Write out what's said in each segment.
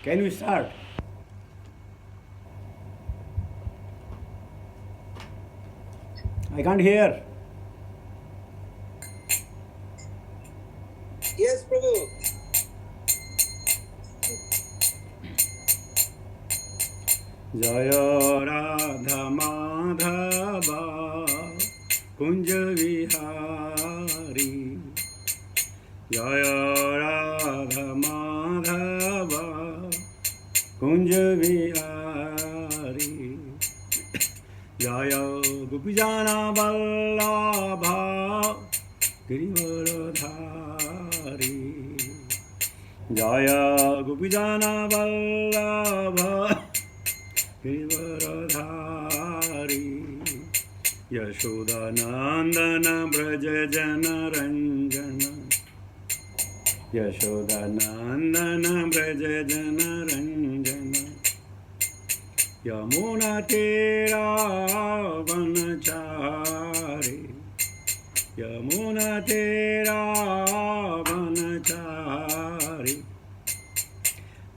Can you start? I can't hear. Yes, Prabhu. Jaya Radha Madhava Kunja Vihari Jaya Radha Madhava Kunja Vihari Jaya Gopijana Vallabha Girivaradhari Jaya Gopijana Vallabha Girivaradhari Yashodanandana Braja Jana Ranjana Yashodanandana Braja Jana Ranjana Yamuna Tera Vanachari Yamuna Tera Vanachari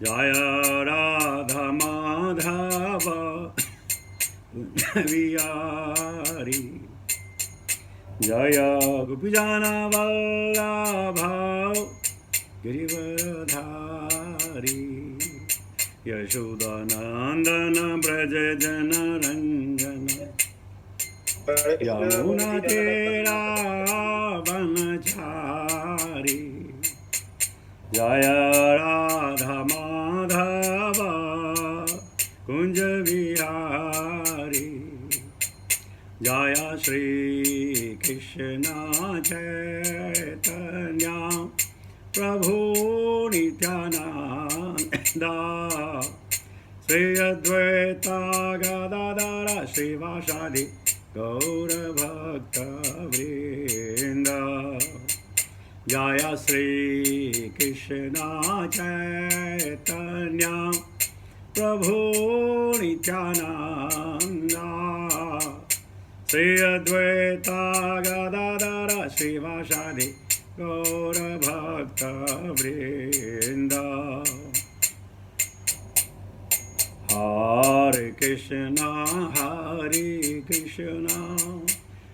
Jaya Radha Madhava Vihari Jaya Gopijana Vallabha Girivaradhari Yashodanandana Braja Jana Ranjana Yamuna Tera Vanachari Jaya Radha Madhava Kunja Vihari Jaya Shri Krishna Chaitanya Prabhu Nityananda Sri Advaita Gadadara Srivasadi Gaura Bhakta Vrinda Jaya Shri Krishna Chaitanya Prabhu Nityananda Sri Advaita Gadadara Srivasadi Gaura Bhakta Vrinda Hare Krishna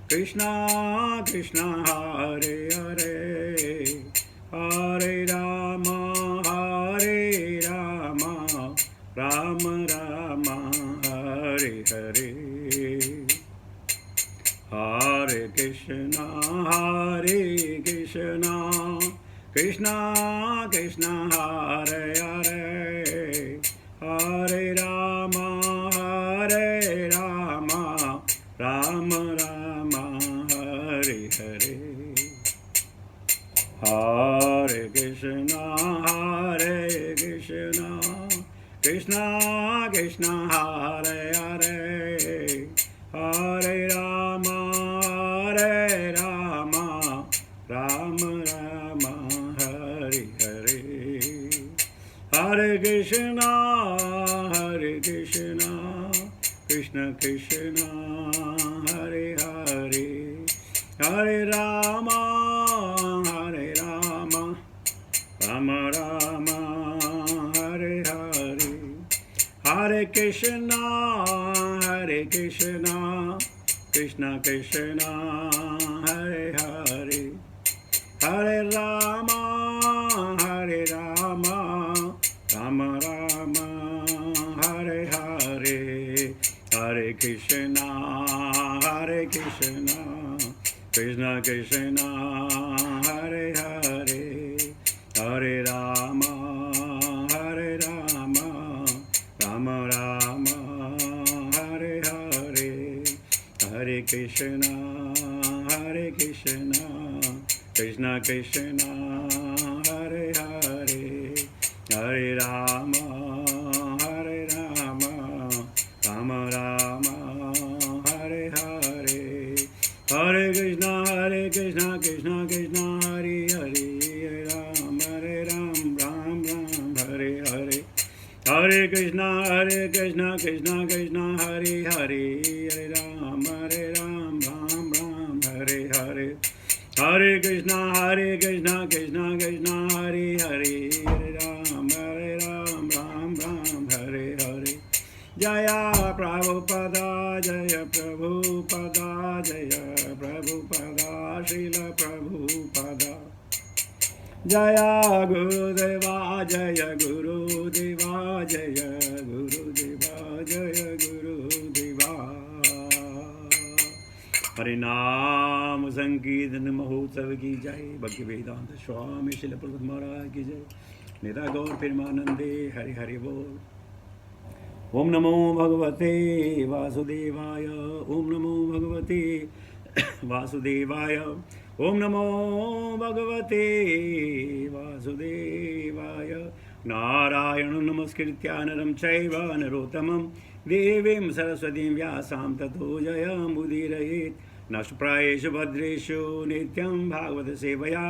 Krishna Krishna Hare Hare Hare Rama Rama Rama Hare Hare Hare Krishna Krishna Krishna Hare Hare Hare Rama Rama Rama Hare Hare Hare Krishna Krishna Krishna Hare Hare Hare Rama Rama Rama Hare Hare Hare Krishna Krishna Krishna Hare Hare Hare Rama Rama Rama Hare Hare Hare Krishna Krishna Krishna Hare Hare Hare Rama Rama Rama Hare Hare Hare Krishna Krishna Krishna Hare Hare Hare Rama Rama Rama Hare Hare Hare Krishna Krishna Krishna Hare Hare Hare Rama Rama Rama Hare Hare Hare Krishna Krishna Krishna Hare Hare Hare Ram Ram Hare Hare Hare Krishna Krishna Krishna Hare Hare Hare Ram Ram Hare Hare Hare Krishna Krishna Krishna Hare Hare Hare Ram Ram जय प्रभुपदा जय प्रभुपदा जय प्रभुपदा श्रील प्रभुपदा जय गुरुदेवा जय गुरुदेवा जय गुरुदेवा जय गुरुदेवा। हरिनाम संकीर्तन महोत्सव की जय। भक्ति वेदांत स्वामी श्रील प्रभुपाद महाराज की जय। निरा गौर प्रेमानंदे हरि हरि बोल। ओम नमो भगवते वासुदेवाय। ओम नमो भगवते वासुदेवाय। ओम नमो भगवते वासुदेवाय। नारायणं नमस्कृत्य नरं चैव नरोत्तमं देवीं सरस्वतीं व्यासां ततो जयमुदीरयेत्। नष्टप्रायेषु भद्रेषु नित्यं भागवत सेवया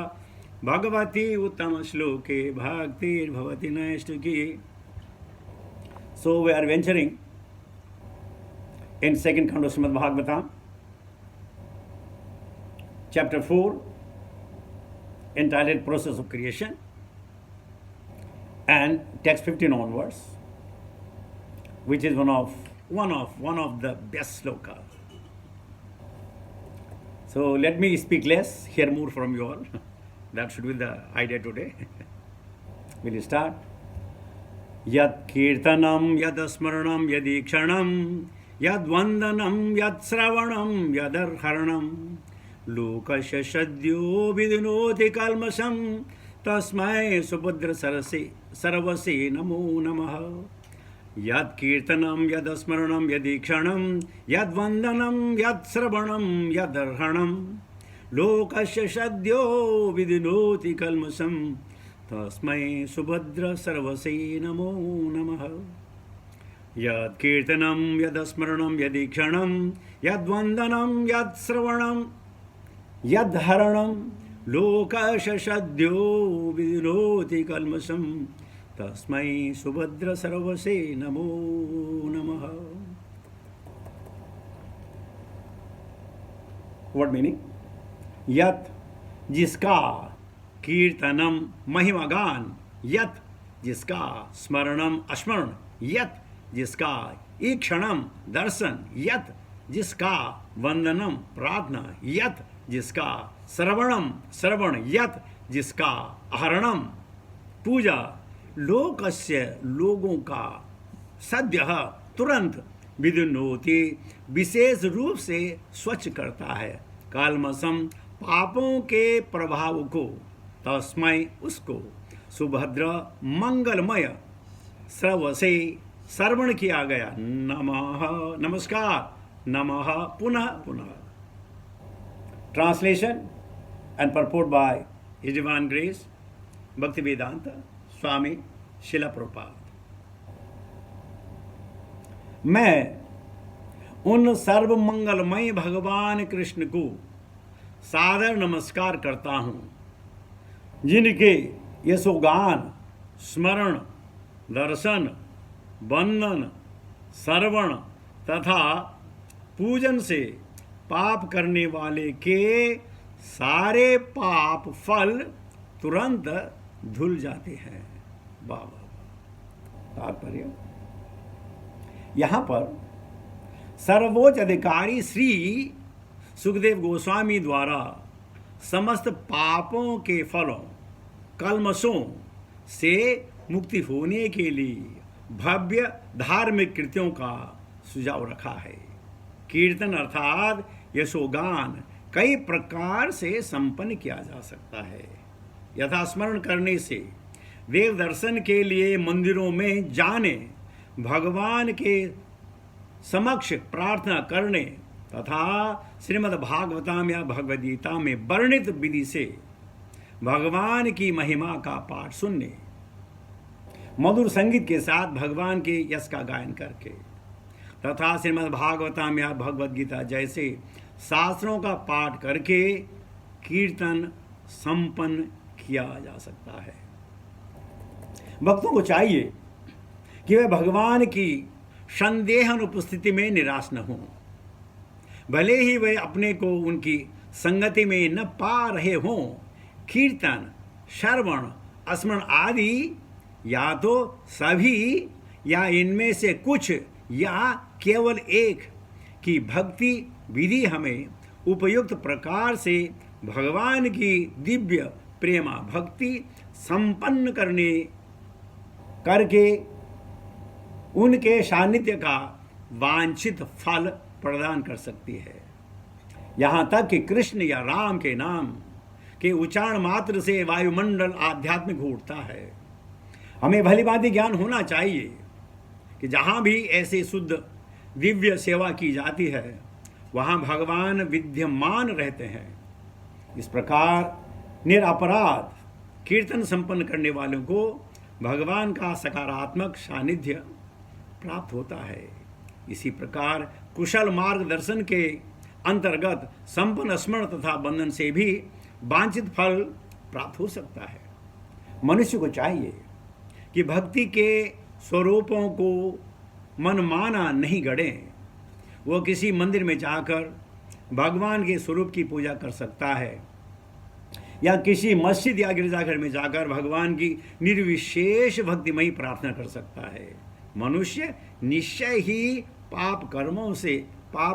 भगवती उत्तम श्लोके भक्तिर्भवति नैष्ठिकी। So we are venturing in second canto Srimad Bhagavatam, chapter 4, entitled Process of Creation, and text 15 onwards, which is one of the best slokas. So let me speak less, hear more from you all. That should be the idea today. Will you start? Yat kirtanam yad smranam yadikshanam yad vandanam yad sravanam yadarharanam lokasya shadyo vidinoti kalmasam tasmai subhadra sarvase namo namah. Yad kirtanam yad smranam yadikshanam yad vandanam yad sravanam yadarharanam lokasya shadyo vidinoti kalmasam तस्मै सुभद्र सर्वसे नमो नमः। यत् कीर्तनं यद् स्मरणं यदीक्षणं यद्वन्दनं यत् श्रवणं यद्धरणं लोकशद्यो विनोति कल्मषं तस्मै सुभद्र सर्वसे नमो नमः। What meaning? यत् जिसका, कीर्तनम महिमागान, यत जिसका, स्मरणम स्मरण, यत जिसका, ईक्षणम दर्शन, यत जिसका, वंदनम प्रार्थना, यत जिसका, श्रवणम श्रवण, यत जिसका, आहरणम पूजा, लोकस्य लोगों का, सद्यः तुरंत, विदुनोति विशेष रूप से स्वच्छ करता है, कालमसम पापों के प्रभाव को, तस्मै उसको, सुभद्र मंगलमय श्रवसे श्रवण किया गया, नमः नमस्कार, नमः पुनः पुनः। Translation and purport by his divine grace भक्ति वेदांत स्वामी श्रील प्रभुपाद। मैं उन सर्व मंगलमय भगवान कृष्ण को सादर नमस्कार करता हूँ, जिनके यशोगान, स्मरण, दर्शन, वंदन, श्रवण तथा पूजन से पाप करने वाले के सारे पाप फल तुरंत धुल जाते हैं। बाबा तात्पर्य यहाँ पर सर्वोच्च अधिकारी श्री सुखदेव गोस्वामी द्वारा समस्त पापों के फलों, कल्मषों से मुक्ति होने के लिए भव्य धार्मिक कृत्यों का सुझाव रखा है। कीर्तन अर्थात यशोगान कई प्रकार से संपन्न किया जा सकता है। यथा स्मरण करने से, देव दर्शन के लिए मंदिरों में जाने, भगवान के समक्ष प्रार्थना करने तथा श्रीमद् भागवतम या भगवद गीता में वर्णित विधि से भगवान की महिमा का पाठ सुनने, मधुर संगीत के साथ भगवान के यश का गायन करके तथा श्रीमद् भागवतम या भगवद गीता जैसे शास्त्रों का पाठ करके कीर्तन संपन्न किया जा सकता है। भक्तों को चाहिए कि वे भगवान की संदेह उपस्थिति में निराश न हों, भले ही वे अपने को उनकी संगति में न पा रहे हों। कीर्तन, श्रवण, स्मरण आदि या तो सभी या इनमें से कुछ या केवल एक कि भक्ति विधि हमें उपयुक्त प्रकार से भगवान की दिव्य प्रेमा भक्ति संपन्न करके उनके सानिध्य का वांछित फल प्रदान कर सकती है। यहाँ तक कि कृष्ण या राम के नाम के उच्चारण मात्र से वायुमंडल आध्यात्मिक उठता है। हमें भली भांति ज्ञान होना चाहिए कि जहाँ भी ऐसे शुद्ध दिव्य सेवा की जाती है वहाँ भगवान विद्यमान रहते हैं। इस प्रकार निरपराध कीर्तन संपन्न करने वालों को भगवान का सकारात्मक सानिध्य प्राप्त होता है। इसी प्रकार कुशल मार्गदर्शन के अंतर्गत संपन्न स्मरण तथा बंधन से भी वांछित फल प्राप्त हो सकता है। मनुष्य को चाहिए कि भक्ति के स्वरूपों को मनमाना नहीं गढ़ें। वो किसी मंदिर में जाकर भगवान के स्वरूप की पूजा कर सकता है या किसी मस्जिद या गिरजाघर में जाकर भगवान की निर्विशेष भक्तिमयी प्रार्थना कर सकता है। मनुष्य निश्चय ही पाप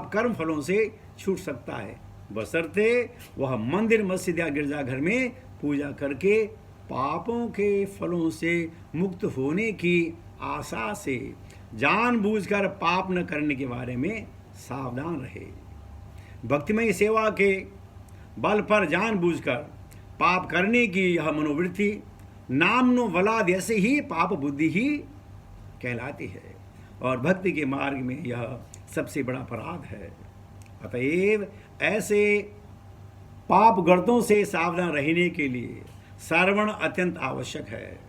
कर्म फलों से छूट सकता है, बशर्ते वह मंदिर मस्जिद या गिरजाघर में पूजा करके पापों के फलों से मुक्त होने की आशा से जानबूझकर पाप न करने के बारे में सावधान रहे। भक्तिमय सेवा के बल पर जानबूझकर पाप करने की यह मनोवृत्ति नामनो वलाद ऐसे ही पाप बुद्धि ही कहलाती है और भक्ति के मार्ग में यह सबसे बड़ा अपराध है। अतएव ऐसे पाप गर्तों से सावधान रहने के लिए श्रवण अत्यंत आवश्यक है।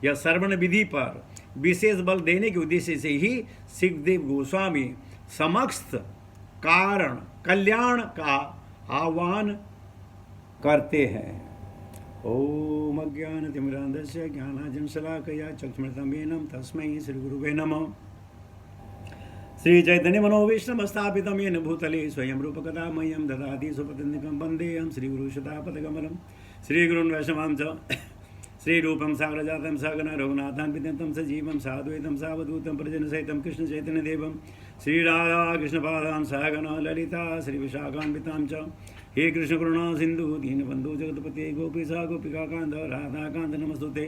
यह श्रवण विधि पर विशेष बल देने के उद्देश्य से ही सुखदेव गोस्वामी समस्त कारण कल्याण का आह्वान करते हैं। ओम अज्ञानतिमिरान्धस्य ज्ञानाञ्जनशलाकया चक्षुषमृतं तस्मै श्रीगुरुवे नमः। श्रीचैतन्यमनोभीष्टं स्थापितं येन भूतले स्वयं रूपकथा मह्यं ददाति स्वपदान्तिकं वन्देऽहं श्रीगुरुशतापथकमलं। श्रीगुरून् वैष्णवां च श्रीरूपं साग्रजातं सहगणा रघुनाथान्वितं सजीवं साद्वैतं सावधूतं परिजनसहितं कृष्णचैतन्यदेवं श्रीराधाकृष्णपादां सहगणा ललिता श्रीविशाखान्वितां च। हे कृष्ण करुणा सिंधु दीनबंधु जगतपते गोपीसा गोपिकाकांत राधाकांत नमस्तुते।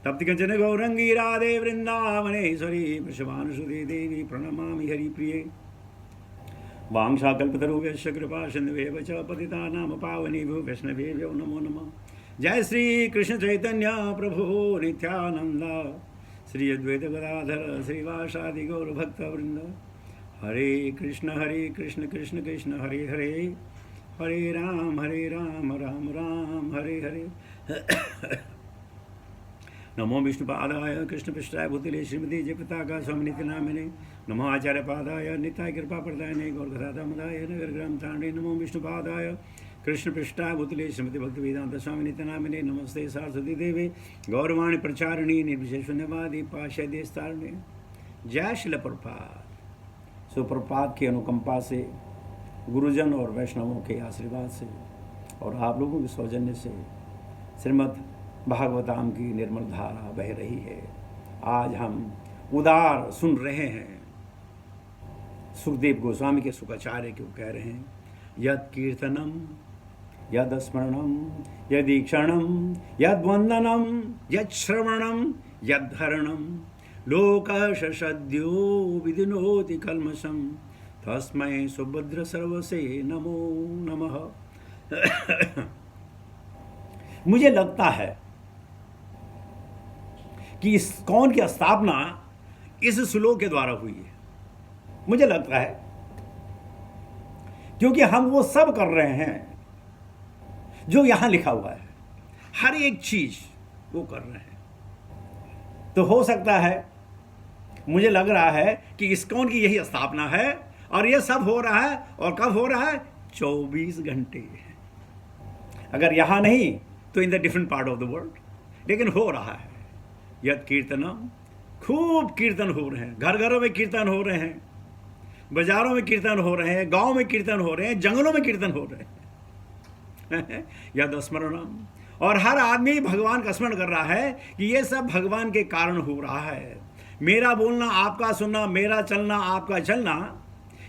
तप्ति कंचन गौरंगी राधे वृंदावनेश्वरी वृषभानुसुते देवी प्रणमामि हरिप्रिये। वांशाकल्पतरुभ्यश्च कृपा सिन्धुभ्येव च पतितानां पावनेभ्यो वैष्णवेभ्यो नमो नमः। जय श्री कृष्ण चैतन्य प्रभु नित्यानंद श्री अद्वैत गदाधर श्रीवासादि गौर भक्त वृंद। हरे कृष्ण कृष्ण कृष्ण हरे हरे हरे राम राम राम हरे हरे। नमो विष्णुपादाय कृष्णपृष्ठाय भूतले श्रीमती जयपताका स्वामी नित्य नामिने। नमो आचार्य पादाय नित्याय कृपा प्रदायने गौरकथामदाय नगर ग्राम तांडे। नमो विष्णुपादाय कृष्णपृष्ठाय भूतले श्रीमती भक्ति वेदांत स्वामी नित्य नामिने। नमस्ते सरस्वती देवे गौरवाणी प्रचारिणी निर्विशेष शून्यवादी पाशय देशतारिणे। जय शिल प्रभात। सुप्रभात की अनुकंपा से गुरुजन और वैष्णवों के आशीर्वाद से और आप लोगों के सौजन्य से श्रीमद् भागवताम की निर्मल धारा बह रही है। आज हम उदार सुन रहे हैं। सुखदेव गोस्वामी के सुखाचार्य क्यों कह रहे हैं, यद कीर्तनम यद स्मरणम यदीक्षणम यद वंदनम यद श्रवणम यद धरणम लोकश सद्यो विदिनोति कल्मषम तस्मै सुभद्र सर्वसे नमो नमः। मुझे लगता है कि इस कौन की स्थापना इस श्लोक के द्वारा हुई है। मुझे लगता है क्योंकि हम वो सब कर रहे हैं जो यहां लिखा हुआ है। हर एक चीज वो कर रहे हैं। तो हो सकता है, मुझे लग रहा है कि इस्कॉन की यही स्थापना है और ये सब हो रहा है। और कब हो रहा है? 24 घंटे। अगर यहां नहीं तो in the different part of the world, लेकिन हो रहा है। यद कीर्तनम, खूब कीर्तन हो रहे हैं। घर घरों में कीर्तन हो रहे हैं, बाजारों में कीर्तन हो रहे हैं, गांव में कीर्तन हो रहे हैं, जंगलों में कीर्तन हो रहे हैं। यद स्मरणम। और हर आदमी भगवान का स्मरण कर रहा है कि ये सब भगवान के कारण हो रहा है। मेरा बोलना आपका सुनना, मेरा चलना आपका चलना,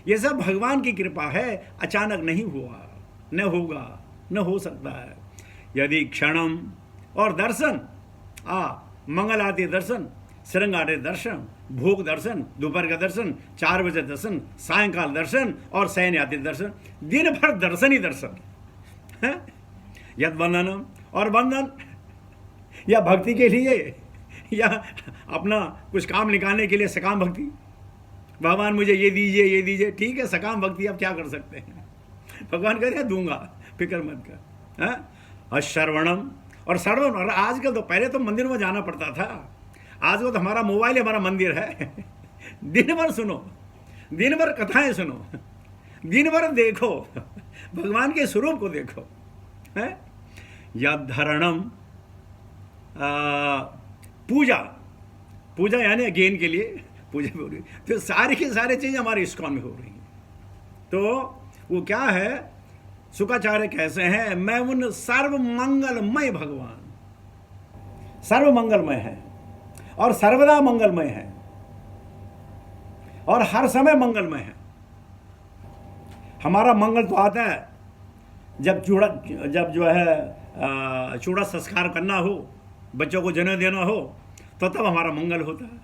ये सब भगवान की कृपा है, अचानक नहीं हुआ, न होगा, न हो सकता है। यदि क्षणम और दर्शन, मंगल आरती दर्शन, श्रृंग आरती दर्शन, भोग दर्शन, दोपहर का दर्शन, 4 बजे दर्शन, सायंकाल दर्शन और शयन आरती दर्शन, दिन भर दर्शन ही दर्शन है। यद वंदनम, और वंदन या भक्ति के लिए या अपना कुछ काम निकालने के लिए सकाम भक्ति, भगवान मुझे ये दीजिए ये दीजिए, ठीक है सकाम भक्ति, आप क्या कर सकते हैं, भगवान कह रहे हैं दूंगा, फिक्र मत कर। और श्रवणम, और श्रवण, और आजकल तो, पहले तो मंदिर में जाना पड़ता था, आजकल तो हमारा मोबाइल हमारा मंदिर है। दिन भर सुनो, दिन भर कथाएं सुनो, दिन भर देखो, भगवान के स्वरूप को देखो है। यद धरणम, पूजा, पूजा यानी अगेन के लिए पूजा हो रही, तो सारी की सारी चीज़ हमारे इस्कॉन में हो रही हैं। तो वो क्या है, शुक्राचार्य कैसे हैं, मैं उन सर्व मंगलमय भगवान, सर्व मंगलमय है और सर्वदा मंगलमय है और हर समय मंगलमय है। हमारा मंगल तो आता है जब जो है चूड़ा संस्कार करना हो, बच्चों को जन्म देना हो, तो तब हमारा मंगल होता है,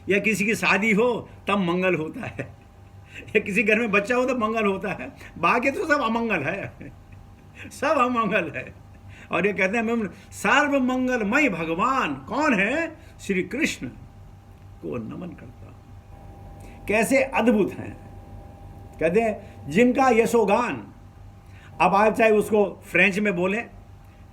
या किसी की शादी हो तब मंगल होता है, या किसी घर में बच्चा हो तब मंगल होता है, बाकी तो सब अमंगल है, सब अमंगल है। और ये कहते हैं मैं सर्व मंगलमय भगवान कौन है, श्री कृष्ण को नमन करता हूं। कैसे अद्भुत हैं, कहते हैं जिनका यशोगान, अब आप चाहे उसको फ्रेंच में बोलें,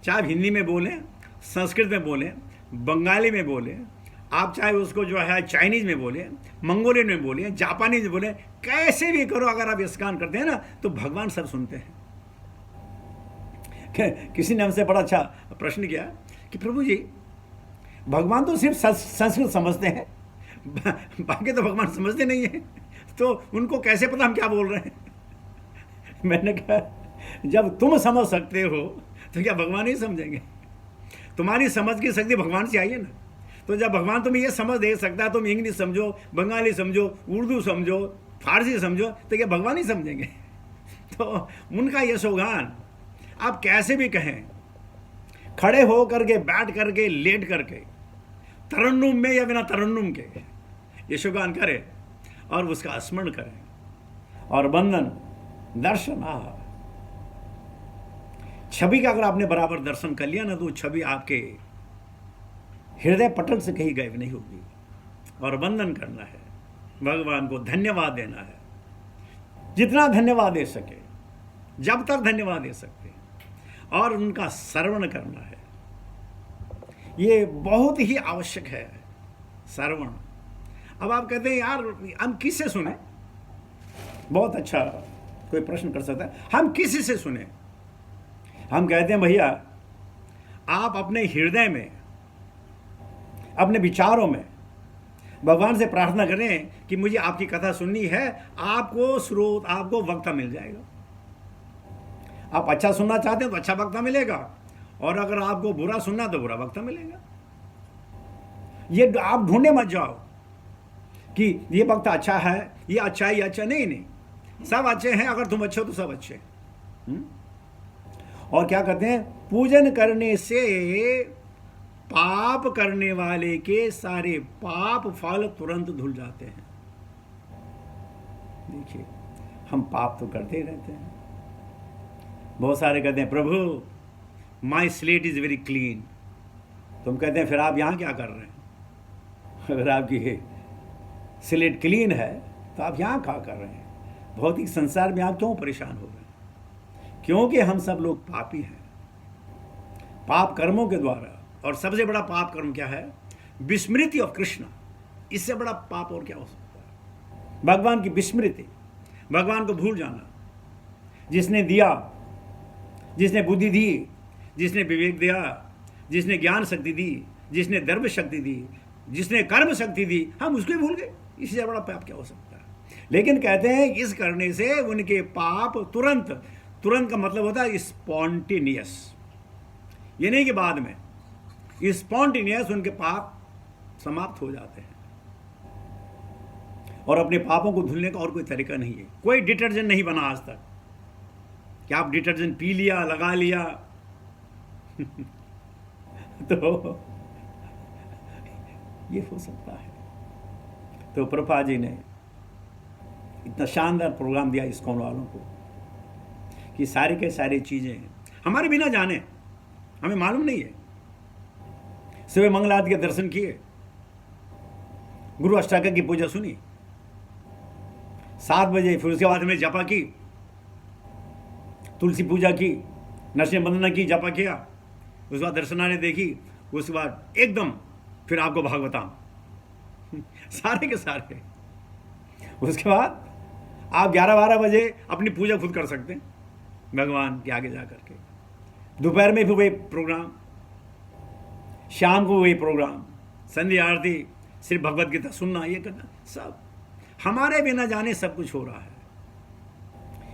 चाहे हिंदी में बोलें, संस्कृत में बोलें, बंगाली में बोलें, आप चाहे उसको जो है चाइनीज में बोलें, मंगोलियन में बोलें, जापानीज में बोलें, कैसे भी करो, अगर आप यशगान करते हैं ना तो भगवान सब सुनते हैं। किसी ने हमसे बड़ा अच्छा प्रश्न किया कि प्रभु जी भगवान तो सिर्फ संस्कृत समझते हैं, बाकी तो भगवान समझते नहीं है, तो उनको कैसे पता हम क्या बोल रहे हैं। मैंने कहा जब तुम समझ सकते हो तो क्या भगवान ही समझेंगे, तुम्हारी समझ की शक्ति भगवान से आई है ना। तो जब भगवान तुम्हें ये समझ दे सकता है, तुम इंग्लिश समझो, बंगाली समझो, उर्दू समझो, फारसी समझो, तो क्या भगवान ही समझेंगे। तो उनका यशोगान आप कैसे भी कहें, खड़े हो करके, बैठ करके, लेट करके, तरन्नुम में या बिना तरन्नुम के यशोगान करें और उसका स्मरण करें, और बंधन दर्शन, छवि का अगर आपने बराबर दर्शन कर लिया ना, तो छवि आपके हृदय पटल से कहीं गायब नहीं होगी। और वंदन करना है, भगवान को धन्यवाद देना है, जितना धन्यवाद दे सके, जब तक धन्यवाद दे सकते, और उनका श्रवण करना है, ये बहुत ही आवश्यक है श्रवण। अब आप कहते हैं यार हम किससे सुने, बहुत अच्छा कोई प्रश्न कर सकता है, हम किसी से सुने। हम कहते हैं भैया आप अपने हृदय में, अपने विचारों में भगवान से प्रार्थना करें कि मुझे आपकी कथा सुननी है, आपको स्रोत, आपको वक्ता मिल जाएगा। आप अच्छा सुनना चाहते हैं तो अच्छा वक्ता मिलेगा, और अगर आपको बुरा सुनना तो बुरा वक्ता मिलेगा। ये आप ढूंढे मत जाओ कि ये वक्ता अच्छा है, ये अच्छा है, ये अच्छा नहीं, सब अच्छे हैं, अगर तुम अच्छे हो तो सब अच्छे। और क्या कहते हैं, पूजन करने से पाप करने वाले के सारे पाप फल तुरंत धुल जाते हैं। देखिए हम पाप तो करते ही रहते हैं। बहुत सारे कहते हैं प्रभु माई स्लेट इज वेरी क्लीन, तुम कहते हैं फिर आप यहां क्या कर रहे हैं। अगर आपकी स्लेट क्लीन है तो आप यहां क्या कर रहे हैं, भौतिक संसार में आप क्यों परेशान हो रहे हैं। क्योंकि हम सब लोग पापी हैं, पाप कर्मों के द्वारा। और सबसे बड़ा पाप कर्म क्या है, विस्मृति ऑफ कृष्ण। इससे बड़ा पाप और क्या हो सकता है, भगवान की विस्मृति, भगवान को भूल जाना। जिसने दिया, जिसने बुद्धि दी, जिसने विवेक दिया, जिसने ज्ञान शक्ति दी, जिसने द्रव्य शक्ति दी, जिसने कर्म शक्ति दी, हम उसको ही भूल गए। इससे बड़ा पाप क्या हो सकता है। लेकिन कहते हैं इस करने से उनके पाप तुरंत, तुरंत का मतलब होता है स्पॉन्टेनियस, ये नहीं कि बाद में, स्पॉन्टेनियस उनके पाप समाप्त हो जाते हैं। और अपने पापों को धुलने का और कोई तरीका नहीं है। कोई डिटर्जेंट नहीं बना आज तक कि आप डिटर्जेंट पी लिया, लगा लिया तो ये हो सकता है। तो प्रभुपाद जी ने इतना शानदार प्रोग्राम दिया इस्कॉन वालों को कि सारी के सारी चीजें हमारे बिना जाने, हमें मालूम नहीं है। सुबह मंगल आरती के दर्शन किए, गुरु अष्टाकर की पूजा सुनी 7 बजे, फिर उसके बाद हमने जपा की, तुलसी पूजा की, नरसिंह वंदना की, जपा किया, उसके बाद दर्शनाने देखी, उसके बाद एकदम फिर आपको भागवताम सारे के सारे। उसके बाद आप 11-12 बजे अपनी पूजा खुद कर सकते हैं भगवान के आगे जा करके। दोपहर में भी वही प्रोग्राम, शाम को वही प्रोग्राम, संध्या आरती, सिर्फ भगवत गीता सुनना, ये करना, सब हमारे बिना जाने सब कुछ हो रहा है।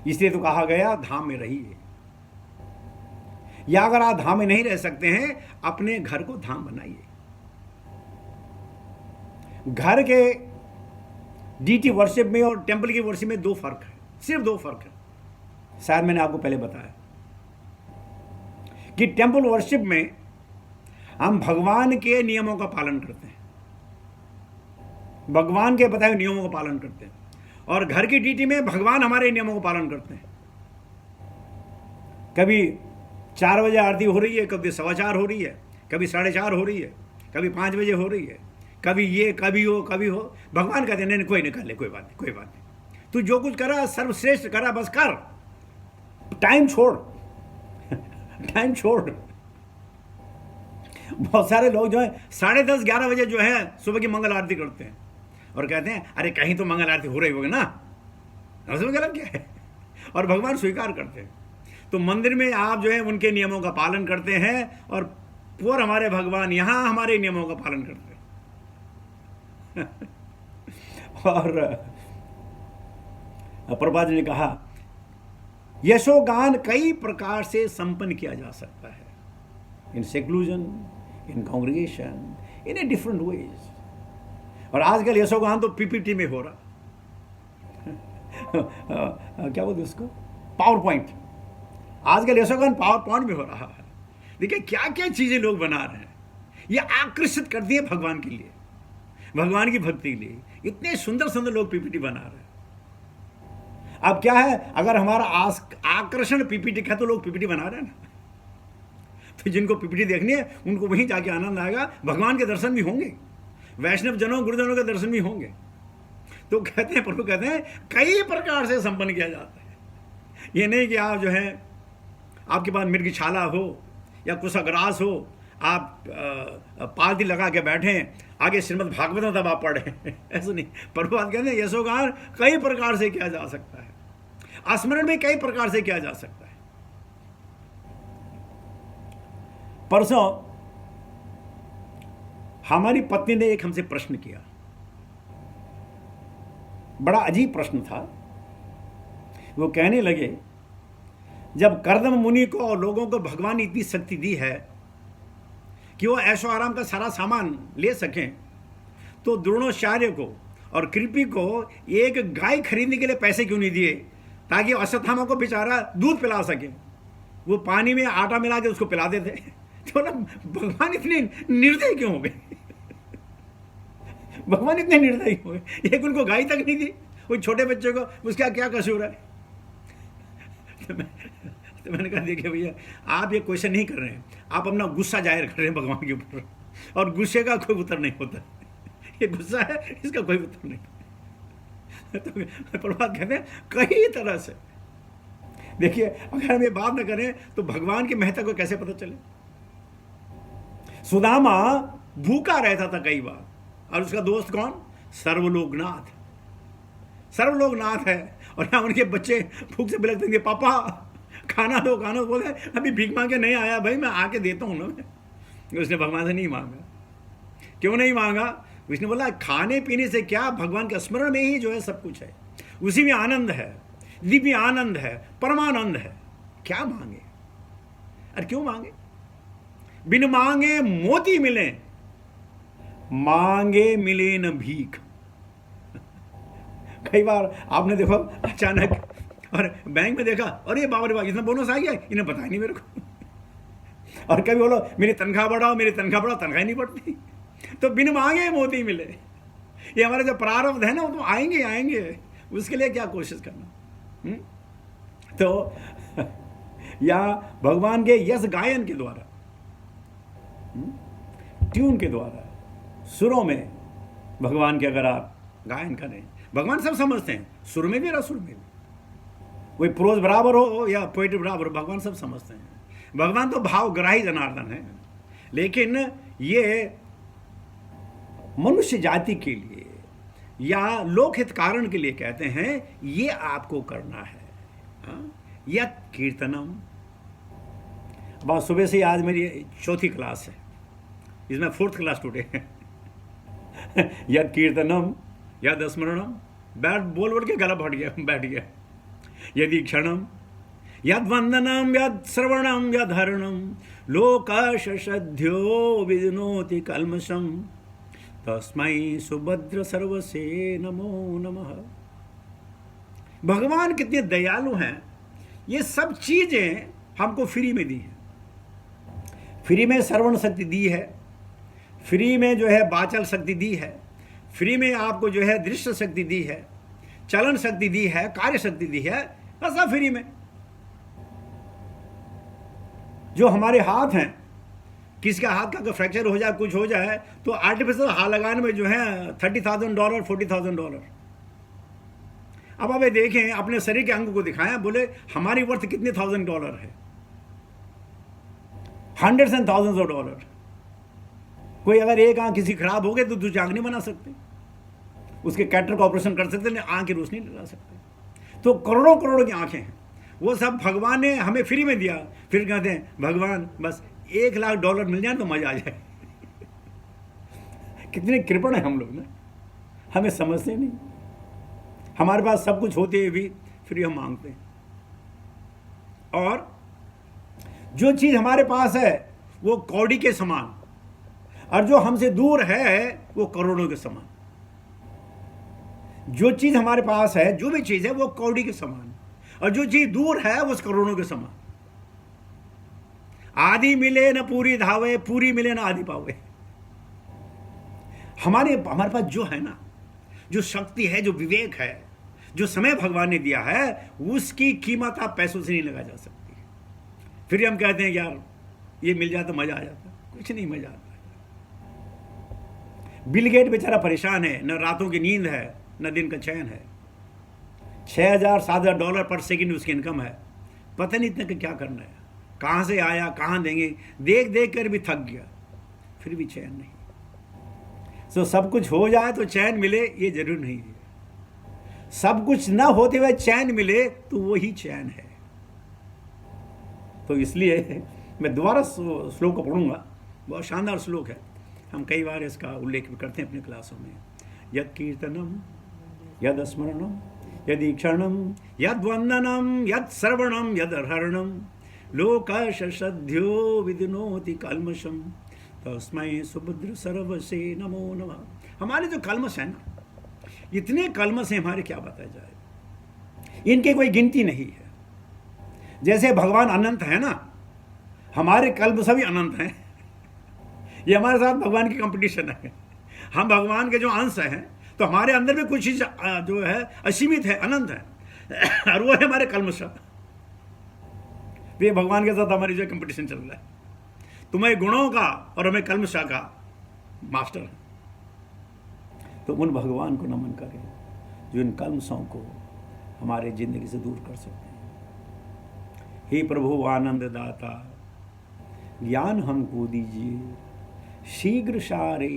इसलिए तो कहा गया धाम में रहिए। या अगर आप धाम में नहीं रह सकते हैं, अपने घर को धाम बनाइए। घर के डीटी वर्शिप में और टेंपल की वर्शिप में 2 फर्क है, सिर्फ 2 फर्क है। शायद मैंने आपको पहले बताया कि टेंपल वर्शिप में हम भगवान के नियमों का पालन करते हैं, भगवान के बताए नियमों का पालन करते हैं, और घर की डीटी में भगवान हमारे नियमों का पालन करते हैं। कभी 4 बजे आरती हो रही है, कभी 4:15 हो रही है, कभी 4:30 हो रही है, कभी 5 बजे हो रही है, कभी ये, कभी हो। भगवान कहते नहीं, कोई नहीं, कर ले, कोई बात नहीं, कोई बात नहीं, तू जो कुछ करा सर्वश्रेष्ठ करा, बस कर, टाइम छोड़ टाइम छोड़। बहुत सारे लोग जो है 10:30-11 बजे जो है सुबह की मंगल आरती करते हैं और कहते हैं अरे कहीं तो मंगल आरती हो रही होगी ना, उसमें गलत क्या है, और भगवान स्वीकार करते हैं। तो मंदिर में आप जो है उनके नियमों का पालन करते हैं, और पूरे हमारे भगवान यहां हमारे नियमों का पालन करते हैं। और प्रभुपाद जी ने कहा यशोगान कई प्रकार से संपन्न किया जा सकता है, in seclusion, in congregation, in a different ways. और आजकल यशोगान तो पीपीटी में हो रहा क्या बोलते उसको, पावर पॉइंट। आजकल यशोगान पावर पॉइंट में हो रहा है। देखिए क्या क्या चीजें लोग बना रहे हैं, ये आकर्षित करती है भगवान के लिए, भगवान की भक्ति के लिए। इतने सुंदर सुंदर लोग पीपीटी बना रहे हैं। अब क्या है, अगर हमारा आकर्षण पीपीटी का, तो लोग पीपीटी बना रहे हैं ना, तो जिनको पीपीटी देखनी है उनको वहीं जाके आनंद आएगा, भगवान के दर्शन भी होंगे, वैष्णव जनों गुरुजनों के दर्शन भी होंगे। तो कहते हैं, प्रभु कहते हैं कई प्रकार से संपन्न किया जाता है। ये नहीं कि आप जो है आपके पास मिर्ग छाला हो या कुशाग्रास हो, आप पालती लगा के बैठे, आगे श्रीमद् भागवत तब आप पढ़े, ऐसा नहीं। प्रभुपाद कहते हैं यशोगान कई प्रकार से किया जा सकता है, स्मरण में कई प्रकार से किया जा सकता है। परसों हमारी पत्नी ने एक हमसे प्रश्न किया, बड़ा अजीब प्रश्न था। वो कहने लगे जब कर्दम मुनि को और लोगों को भगवान ने इतनी शक्ति दी है कि वो ऐशो आराम का सारा सामान ले सकें, तो द्रोणाचार्य को और कृपी को एक गाय खरीदने के लिए पैसे क्यों नहीं दिए, ताकि अश्वत्थामा को बेचारा दूध पिला सके, वो पानी में आटा मिला के उसको पिला देते। तो ना भगवान इतने निर्दयी क्यों हो गए भगवान इतने निर्दयी हो गए, एक उनको गाय तक नहीं दी, वो छोटे बच्चे को, उसका क्या कसूर है। तो मैंने कहा देखिए भैया, आप ये क्वेश्चन नहीं कर रहे हैं, आप अपना गुस्सा जाहिर कर रहे हैं भगवान के ऊपर, और गुस्से का कोई उत्तर नहीं होता। ये गुस्सा है, इसका कोई उत्तर नहीं। तो प्रभुपाद कहते हैं कई तरह से। देखिए अगर हम ये बात न करें तो भगवान की महत्ता को कैसे पता चले। सुदामा भूखा रहता था कई बार, और उसका दोस्त कौन, सर्वलोकनाथ। सर्वलोकनाथ है, और यहाँ उनके बच्चे भूख से बिलखते हैं, पापा खाना दो, खाना दो। बोले अभी भीख मांगे नहीं आया भाई, मैं आके देता हूँ ना। उसने भगवान से नहीं मांगा। क्यों नहीं मांगा? उसने बोला खाने पीने से क्या, भगवान के स्मरण में ही जो है सब कुछ है, उसी में आनंद है, दिव्य आनंद है, परमानंद है। क्या मांगे? अरे क्यों मांगे? बिन मांगे मोती मिले, मांगे मिले न भीख। कई बार आपने देखो अचानक और बैंक में देखा, अरे बाबा रे बाबा इतना बोनस आ गया, इन्हें पता ही नहीं मेरे को। और कभी बोलो मेरी तनख्वाह बढ़ाओ, मेरी तनख्वाह बढ़ाओ, तनख्वाह नहीं बढ़ती। तो बिन मांगे मोती मिले। ये हमारे जो प्रारब्ध है ना, वो तो आएंगे आएंगे, उसके लिए क्या कोशिश करना। तो या भगवान के यश गायन के द्वारा, ट्यून के द्वारा, सुरों में भगवान के अगर आप गायन करें, भगवान सब समझते हैं, सुर में भी और असुर में भी। वही प्रोज बराबर हो या पोएट्री बराबर हो, भगवान सब समझते हैं। भगवान तो भावग्राही जनार्दन है। लेकिन ये मनुष्य जाति के लिए या लोकहित कारण के लिए कहते हैं, ये आपको करना है। यत् कीर्तनम, बहुत सुबह से आज मेरी चौथी क्लास है, इसमें 4th क्लास टुडे है। यत् कीर्तनम यद स्मरणम, बोल बोल के गला बैठ गया। यदि क्षणम यद वंदनम यद श्रवणम यद हरणम लोकाश सद्यो विदनोति कल्मषम तस्मै सुभद्र सर्वसे नमो नमः। भगवान कितने दयालु हैं। ये सब चीजें हमको फ्री में दी हैं। फ्री में श्रवण शक्ति दी है, फ्री में जो है वाचल शक्ति दी है, फ्री में आपको जो है दृश्य शक्ति दी है, चलन शक्ति दी है, कार्य शक्ति दी है, बस सब फ्री में। जो हमारे हाथ हैं, किसका हाथ का अगर फ्रैक्चर हो जाए, कुछ हो जाए, तो आर्टिफिशियल हाथ लगाने में जो है $30,000 $40,000। अब आप देखें, अपने शरीर के अंग को दिखाएं, बोले हमारी वर्थ कितने $1,000 है, $100s and thousands। कोई अगर एक आंख किसी खराब हो गई तो दूसरी आंख नहीं बना सकते, उसके कैटर का ऑपरेशन कर सकते, आंख की रोशनी लगा सकते। तो करोड़ों करोड़ों की आंखें हैं, वो सब भगवान ने हमें फ्री में दिया। फिर कहते हैं भगवान बस $1,00,000 मिल जाए तो मजा आ जाए। कितने कृपण है हम लोग ना, हमें समझते नहीं। हमारे पास सब कुछ होते हुए भी फ्री हम मांगते हैं। और जो चीज हमारे पास है वो कौड़ी के समान, और जो हमसे दूर है वो करोड़ों के समान। जो चीज हमारे पास है, जो भी चीज है, वो कौड़ी के समान, और जो चीज दूर है वो करोड़ों के समान। आदि मिले न पूरी धावे, पूरी मिले न आदि पावे। हमारे पास जो है ना, जो शक्ति है, जो विवेक है, जो समय भगवान ने दिया है, उसकी कीमत आप पैसों से नहीं लगा जा सकती। फिर हम कहते हैं यार ये मिल जाए तो मजा आ जाता, कुछ नहीं मजा आता। बिल गेट बेचारा परेशान है, न रातों की नींद है, न दिन का चैन है। $6,000-7,000 पर सेकंड उसकी इनकम है। पता नहीं इतने का क्या करना है, कहाँ से आया, कहाँ देंगे, देख देख कर भी थक गया, फिर भी चैन नहीं। तो सब कुछ हो जाए तो चैन मिले, ये जरूर नहीं है। सब कुछ ना होते हुए चैन मिले तो वही चैन है। तो इसलिए मैं दोबारा श्लोक को पढ़ूंगा, बहुत शानदार श्लोक है। हम कई बार इसका उल्लेख भी करते हैं अपनी क्लासों में। यत् कीर्तनम यद स्मरणम यदि क्षणम यद वंदनम यद श्रवणम यद हरणम लोकाश सद्यो विदनोति कल्मषम तस्मै सुभद्र सर्वसे नमो नमः। हमारे जो कल्मष है ना, इतने कल्मष हैं हमारे, क्या बताया जाए, इनकी कोई गिनती नहीं है। जैसे भगवान अनंत है ना, हमारे कल्म सभी अनंत हैं। ये हमारे साथ भगवान की कंपटीशन है। हम भगवान के जो अंश हैं, तो हमारे अंदर में कुछ चीज जो है असीमित है, अनंत है, और वो है हमारे कल्मश। ये भगवान के साथ हमारी जो कंपटीशन चल रहा है, तुम्हें गुणों का और हमें कल्मशा का मास्टर है। तो उन भगवान को नमन करें जो इन कल्मशों को हमारे जिंदगी से दूर कर सकते हैं। हे प्रभु आनंद दाता, ज्ञान हमको दीजिए, शीघ्र सारे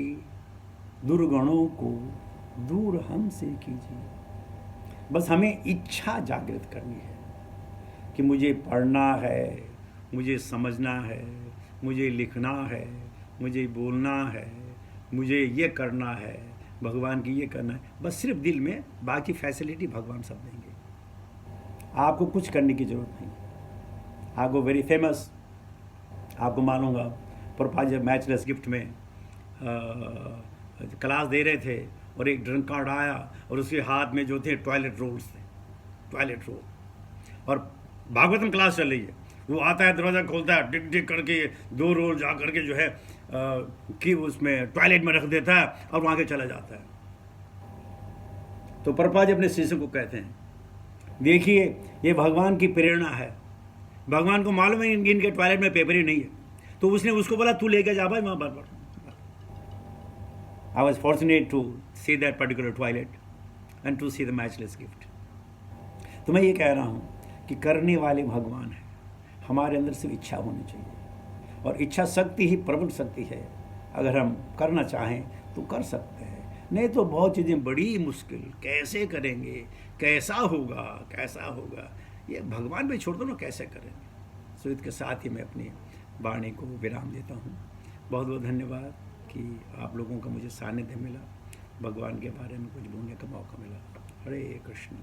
दुर्गुणों को दूर हमसे कीजिए। बस हमें इच्छा जागृत करनी है कि मुझे पढ़ना है, मुझे समझना है, मुझे लिखना है, मुझे बोलना है, मुझे ये करना है, भगवान की ये करना है। बस सिर्फ दिल में, बाकी फैसिलिटी भगवान सब देंगे। आपको कुछ करने की जरूरत नहीं। आपको वेरी फेमस, आपको मालूंगा प्रभुपाद जब मैचलेस गिफ्ट में क्लास दे रहे थे, और एक ड्रंक कार्ड आया और उसके हाथ में जो थे टॉयलेट रोल्स थे, टॉयलेट रोल, और भागवतम क्लास चल रही है। वो आता है, दरवाज़ा खोलता है, डिक डिक करके 2 रोल जा करके जो है कि उसमें टॉयलेट में रख देता है और वहाँ के चला जाता है। तो प्रभुपाद जी अपने शिष्य को कहते हैं, देखिए ये भगवान की प्रेरणा है, भगवान को मालूम है इनके टॉयलेट में पेपर ही नहीं है, तो उसने उसको बोला तू लेके जा भाई वहाँ पर। I was fortunate to see that particular toilet and to see the matchless gift. तो मैं ये कह रहा हूँ कि करने वाले भगवान है, हमारे अंदर सिर्फ इच्छा होनी चाहिए, और इच्छा शक्ति ही प्रबल शक्ति है। अगर हम करना चाहें तो कर सकते हैं, नहीं तो बहुत चीज़ें बड़ी मुश्किल, कैसे करेंगे, कैसा होगा, ये भगवान पे छोड़ दो ना, कैसे करेंगे। सो इसके साथ ही मैं अपनी वाणी को विराम देता हूँ। बहुत बहुत धन्यवाद कि आप लोगों का मुझे सानिध्य मिला, भगवान के बारे में कुछ बोलने का मौका मिला। हरे कृष्ण।